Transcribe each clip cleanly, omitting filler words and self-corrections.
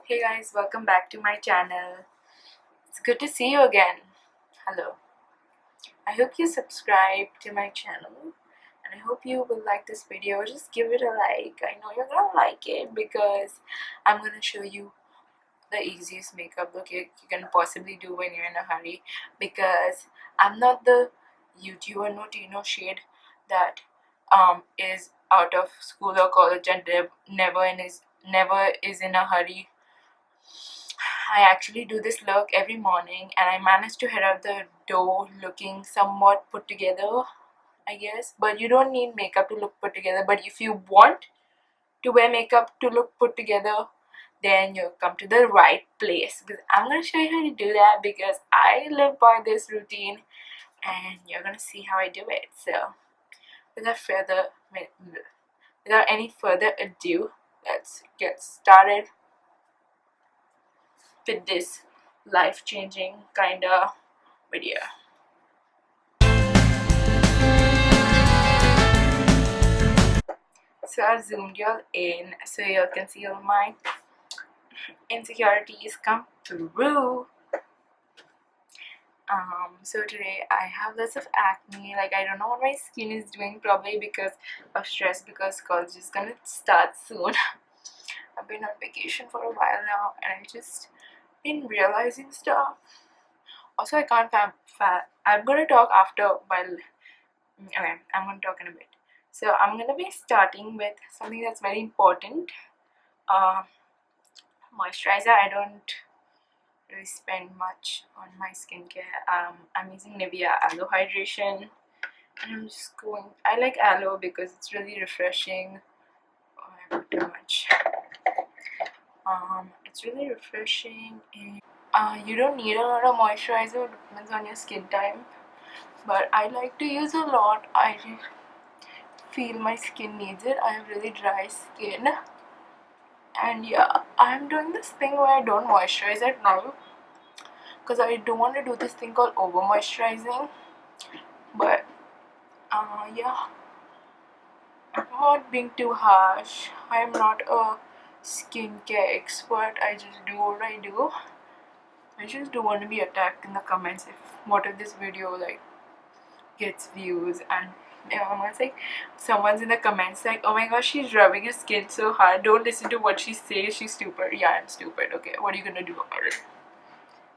Hey guys, welcome back to my channel. It's good to see you again. Hello. I hope you subscribe to my channel and I hope you will like this video. Just give it a like. I know you're gonna like it because I'm gonna show you the easiest makeup look you can possibly do when you're in a hurry, because I'm not the YouTuber no shade that is out of school or college and never is in a hurry. I actually do this look every morning and I manage to head out the door looking somewhat put together, I guess. But you don't need makeup to look put together. But if you want to wear makeup to look put together, then you come to the right place, because I'm going to show you how to do that, because I live by this routine and you're going to see how I do it. So without any further ado, let's get started with this life-changing kind of video. So I've zoomed y'all in so y'all can see all my insecurities come through. So today I have lots of acne. Like, I don't know what my skin is doing, probably because of stress, because college is gonna start soon. I've been on vacation for a while now and I've just been realizing stuff. Also, I can't I'm gonna talk after while okay, I'm gonna talk in a bit. So I'm gonna be starting with something that's very important. Moisturizer. I don't really spend much on my skincare. I'm using Nivea Aloe Hydration, and I'm just going. I like aloe because it's really refreshing. Oh, I put too much. It's really refreshing. And, you don't need a lot of moisturizer. It depends on your skin type. But I like to use a lot. I feel my skin needs it. I have really dry skin. And yeah, I'm doing this thing where I don't moisturize at now, because I don't want to do this thing called over moisturizing. But yeah, I'm not being too harsh. I'm not a skincare expert. I just do what I do. I just don't want to be attacked in the comments if this video like gets views, and someone's in the comments like, oh my gosh, she's rubbing her skin so hard, don't listen to what she says, she's stupid. Yeah, I'm stupid. Okay, what are you gonna do about it?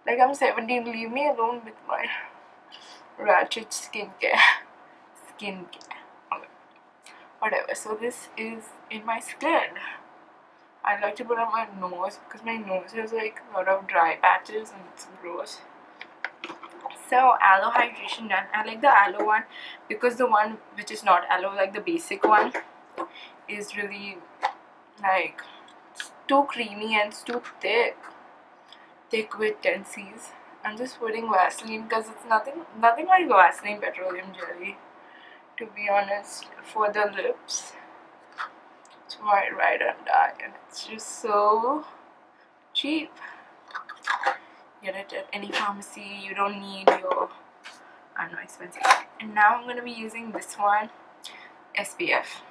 Like, I'm 17, leave me alone with my ratchet skincare. Okay, whatever. So this is in my skin. I like to put on my nose because my nose has like a lot of dry patches and it's gross. So aloe hydration done. I like the aloe one because the one which is not aloe, like the basic one, is really like too creamy and it's too thick with tenses. I'm just putting Vaseline because it's nothing like Vaseline petroleum jelly, to be honest, for the lips. It's my ride and die, and it's just so cheap. Get it at any pharmacy. You don't need your, I don't know, expensive. And now I'm gonna be using this one, SPF.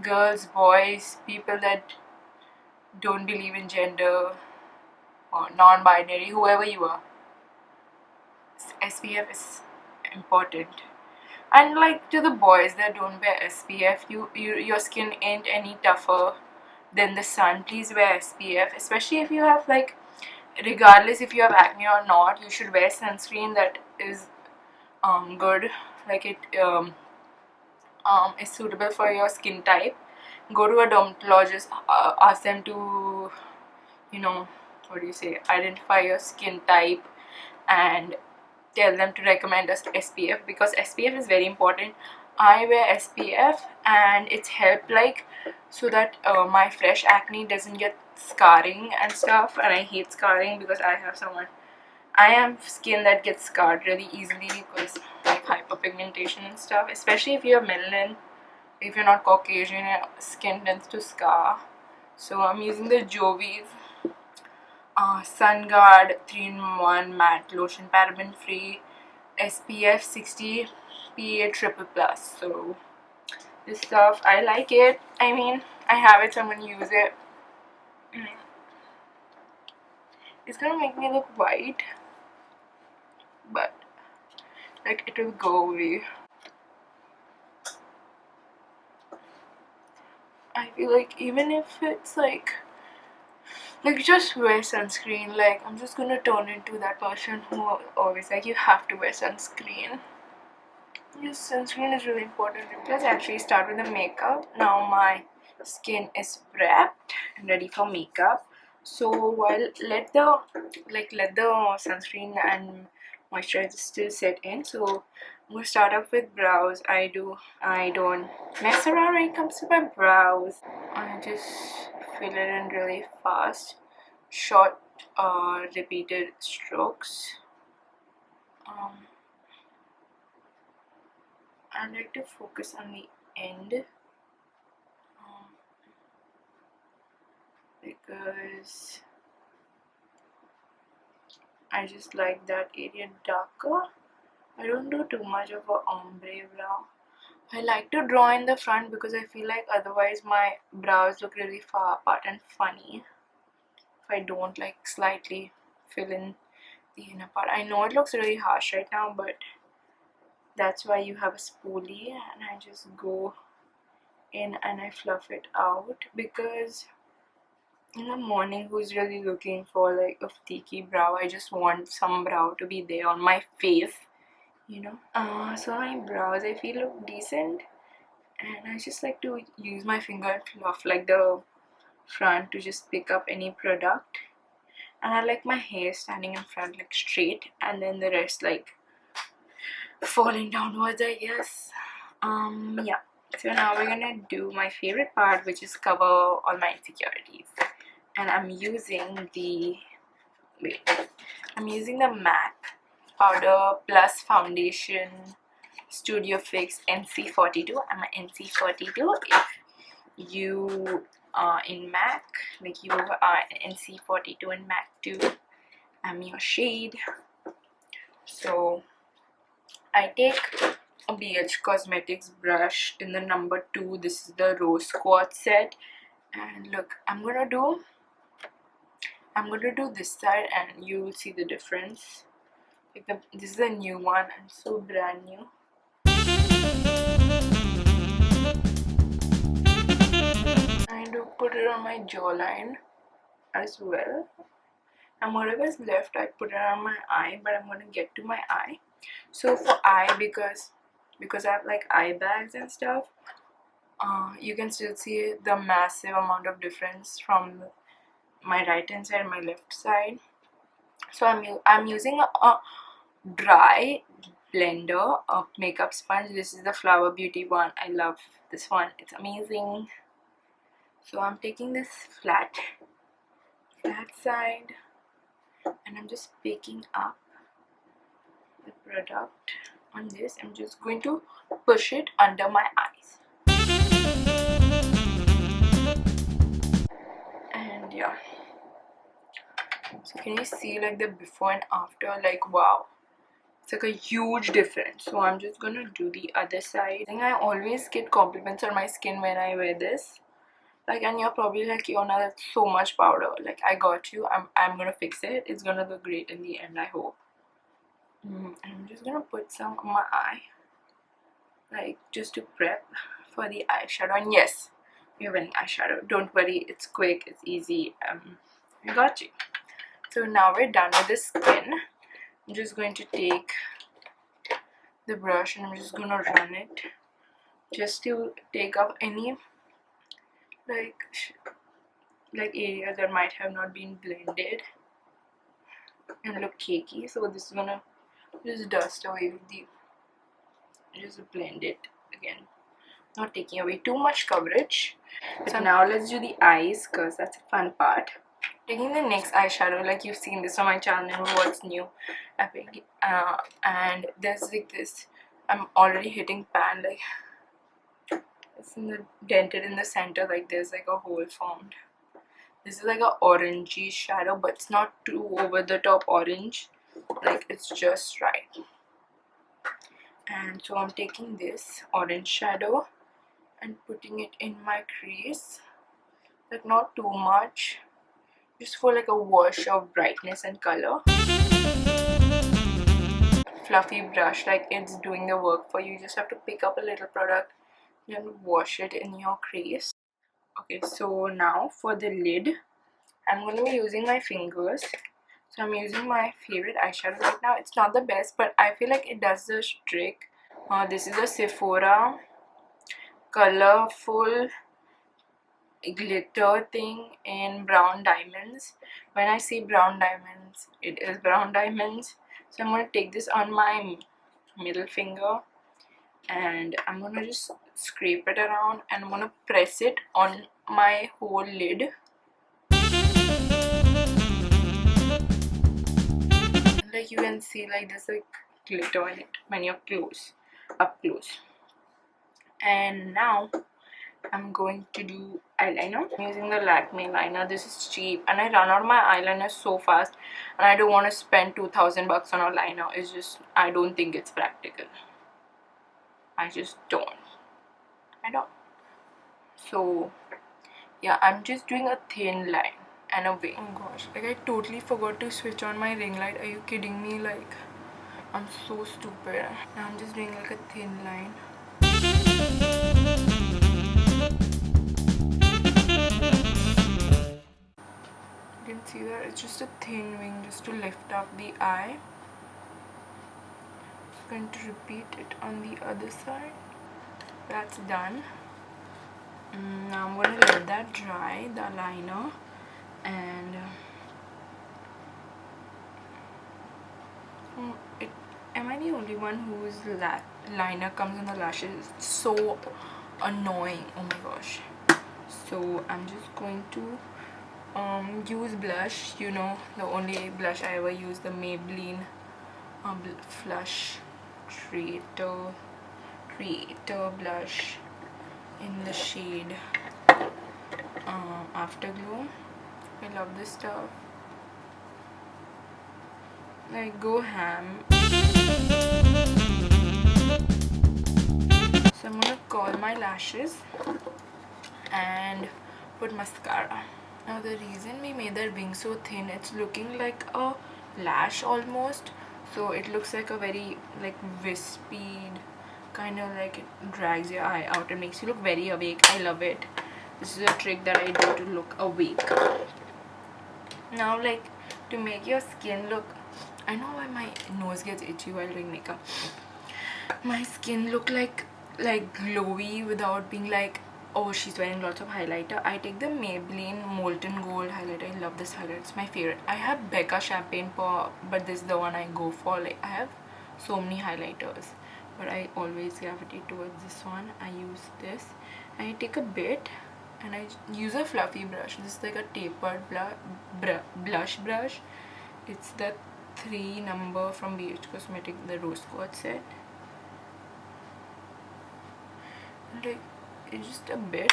Girls, boys, people that don't believe in gender or non-binary, whoever you are, SPF is important. And like, to the boys that don't wear SPF, your skin ain't any tougher than the sun. Please wear SPF, especially if you have like, regardless if you have acne or not, you should wear sunscreen that is good, like it is suitable for your skin type. Go to a dermatologist, ask them to, you know, what do you say, identify your skin type and tell them to recommend us SPF, because SPF is very important. I wear SPF and it's helped, like, so that my fresh acne doesn't get scarring and stuff, and I hate scarring because I am skin that gets scarred really easily because like hyperpigmentation and stuff, especially if you have melanin. If you're not Caucasian, your skin tends to scar. So I'm using the Jovi's Sun Guard 3-in-1 matte lotion, paraben free, SPF 60 PA triple plus. So this stuff, I like it. I mean, I have it, so I'm gonna use it. It's gonna make me look white, but like it will go away. I feel like even if it's like just wear sunscreen. Like I'm just gonna turn into that person who always like you have to wear sunscreen. Yes, sunscreen is really important. Let's actually start with the makeup. Now my skin is prepped and ready for makeup. So while let the sunscreen and moisturizer still set in. So I'm gonna start up with brows. I don't mess around when it comes to my brows. I just fill it in really fast, short, repeated strokes. I like to focus on the end because I just like that area darker. I don't do too much of a ombre brow. I like to draw in the front because I feel like otherwise my brows look really far apart and funny if I don't like slightly fill in the inner part. I know it looks really harsh right now, but that's why you have a spoolie, and I just go in and I fluff it out, because in the morning who's really looking for like a flaky brow? I just want some brow to be there on my face, you know. So my brows I feel look decent, and I just like to use my finger and fluff like the front to just pick up any product. And I like my hair standing in front like straight, and then the rest like falling downwards, I guess. Yeah, so now we're gonna do my favorite part, which is cover all my insecurities. And I'm using the MAC Powder Plus Foundation Studio Fix NC42. I'm an NC42. If you are in MAC, like you are NC42 in MAC too, I'm your shade. So I take a BH Cosmetics brush in the number 2. This is the Rose Quartz set, and look, I'm gonna do this side and you will see the difference. Like this is a new one and so brand new. I do put it on my jawline as well, and whatever is left I put it on my eye, but I'm gonna get to my eye. So for eye, because I have like eye bags and stuff, you can still see the massive amount of difference from my right hand side and my left side. So I'm using a dry blender, a makeup sponge. This is the Flower Beauty one. I love this one, it's amazing. So I'm taking this flat side and I'm just picking up the product on this. I'm just going to push it under my eyes, and yeah, so can you see like the before and after? Like wow, it's like a huge difference. So I'm just gonna do the other side. I think I always get compliments on my skin when I wear this. Like, and you're probably like, Keona, that's so much powder. Like, I got you. I'm gonna fix it. It's gonna look great in the end, I hope. And I'm just gonna put some on my eye, like just to prep for the eyeshadow. And yes, we're wearing eyeshadow. Don't worry, it's quick, it's easy. I got you. So now we're done with the skin. I'm just going to take the brush and I'm just gonna run it just to take up any like areas that might have not been blended and look cakey. So this is gonna just dust away with the, just blend it again, not taking away too much coverage. So now let's do the eyes, because that's a fun part. Taking the next eyeshadow, like you've seen this on my channel, what's new, epic, and there's like this, I'm already hitting pan, like it's in the dented in the center, like there's like a hole formed. This is like a orangey shadow, but it's not too over the top orange, like it's just right. And so I'm taking this orange shadow and putting it in my crease, like not too much, just for like a wash of brightness and color. Fluffy brush, like it's doing the work for you. You just have to pick up a little product and wash it in your crease. Okay, so now for the lid, I'm going to be using my fingers. So I'm using my favorite eyeshadow right now. It's not the best, but I feel like it does the trick. This is a Sephora colorful glitter thing in brown diamonds. When I say brown diamonds, it is brown diamonds. So I'm going to take this on my middle finger and I'm going to just scrape it around and I'm going to press it on my whole lid. Like you can see, like there's like glitter in it when you're up close. And now I'm going to do eyeliner. I'm using the Lakme liner. This is cheap and I run out of my eyeliner so fast and I don't want to spend 2,000 bucks on a liner. It's just, I don't think it's practical. I just don't. So yeah, I'm just doing a thin line and a wing. Oh gosh, like I totally forgot to switch on my ring light. Are you kidding me? Like, I'm so stupid. Now I'm just doing like a thin line. You can see that it's just a thin wing just to lift up the eye. I'm going to repeat it on the other side. That's done. Now I'm going to let that dry, the liner, and am I the only one whose liner comes on the lashes? It's so annoying. Oh my gosh. So I'm just going to use blush. You know, the only blush I ever use, the Maybelline Flush Creator blush in the shade Afterglow. I love this stuff. Like, go ham. So I'm gonna curl my lashes and put mascara. Now the reason we made that wing so thin, it's looking like a lash almost. So it looks like a very like wispy, kind of like it drags your eye out and makes you look very awake. I love it. This is a trick that I do to look awake. Now, like, to make your skin look, I know why my nose gets itchy while doing makeup. My skin look like glowy without being like, oh, she's wearing lots of highlighter. I take the Maybelline Molten Gold highlighter. I love this highlighter. It's my favorite. I have Becca Champagne Pour, but this is the one I go for. Like, I have so many highlighters, but I always gravitate towards this one. I use this. I take a bit and I use a fluffy brush. This is like a tapered blush brush. It's the 3 number from BH Cosmetic, the rose quartz set. Like, it's just a bit,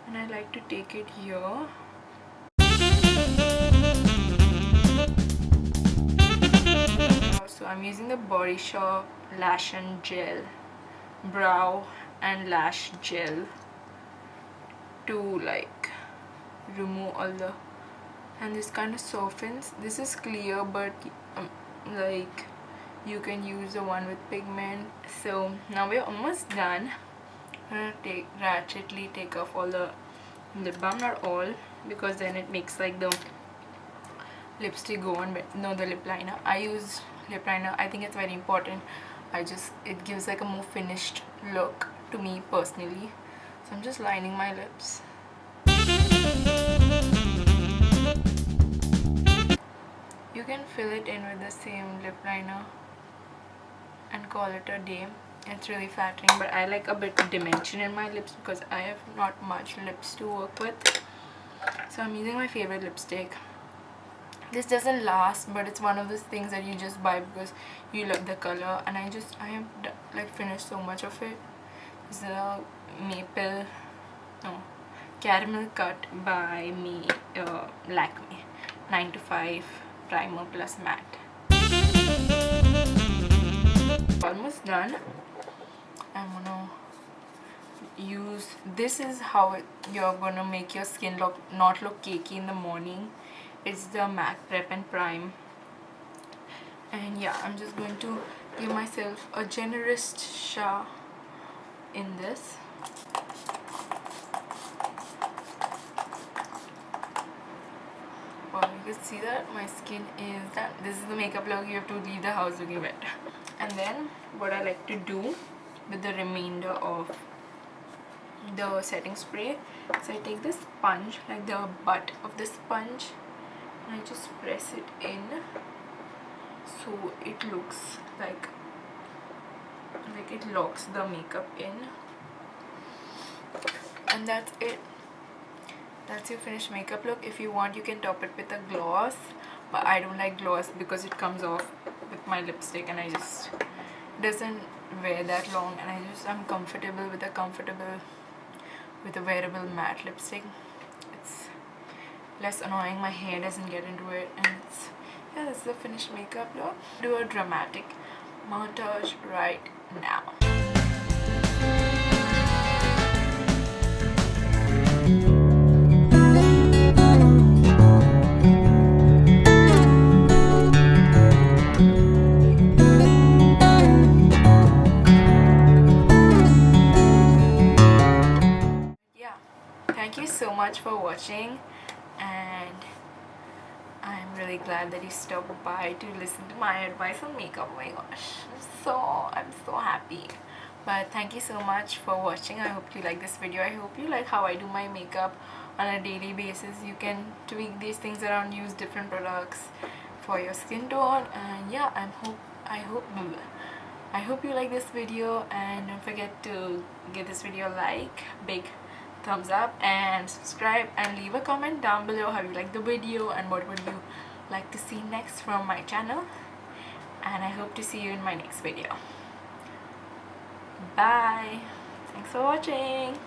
and I like to take it here. So I'm using the Body Shop Lash and Gel Brow and Lash Gel to like remove all the, and this kind of softens. This is clear, but like you can use the one with pigment. So now we're almost done. I'm gonna ratchetly take off all the lip balm, not all, because then it makes like the lipstick go on, but no, the lip liner. I use lip liner. I think it's very important. It gives like a more finished look to me personally. So I'm just lining my lips. You can fill it in with the same lip liner and call it a day. It's really flattering, but I like a bit of dimension in my lips because I have not much lips to work with. So I'm using my favorite lipstick. This doesn't last, but it's one of those things that you just buy because you love the color, and I have like finished so much of it. This is a caramel cut by Lakme 9 to 5 primer plus matte. Almost done. I'm gonna use this is how you're gonna make your skin not look cakey in the morning. It's the MAC Prep and Prime. And yeah, I'm just going to give myself a generous shower in this. Well, you can see that my skin is done. This is the makeup look. You have to leave the house looking wet. And then what I like to do with the remainder of the setting spray, so I take this sponge, like the butt of the sponge, and I just press it in so it looks like it locks the makeup in. And that's it. That's your finished makeup look. If you want, you can top it with a gloss, but I don't like gloss because it comes off with my lipstick and I just doesn't wear that long, and I'm comfortable with a wearable matte lipstick. It's less annoying, my hair doesn't get into it, and it's, yeah, that's the finished makeup look. Do a dramatic montage right now. Thank you so much for watching, and I'm really glad that you stopped by to listen to my advice on makeup. Oh my gosh, I'm so happy. But thank you so much for watching. I hope you like this video. I hope you like how I do my makeup on a daily basis. You can tweak these things around, use different products for your skin tone, and yeah, I hope you like this video, and don't forget to give this video a like, big thumbs up, and subscribe, and leave a comment down below how you like the video and what would you like to see next from my channel. And I hope to see you in my next video. Bye. Thanks for watching.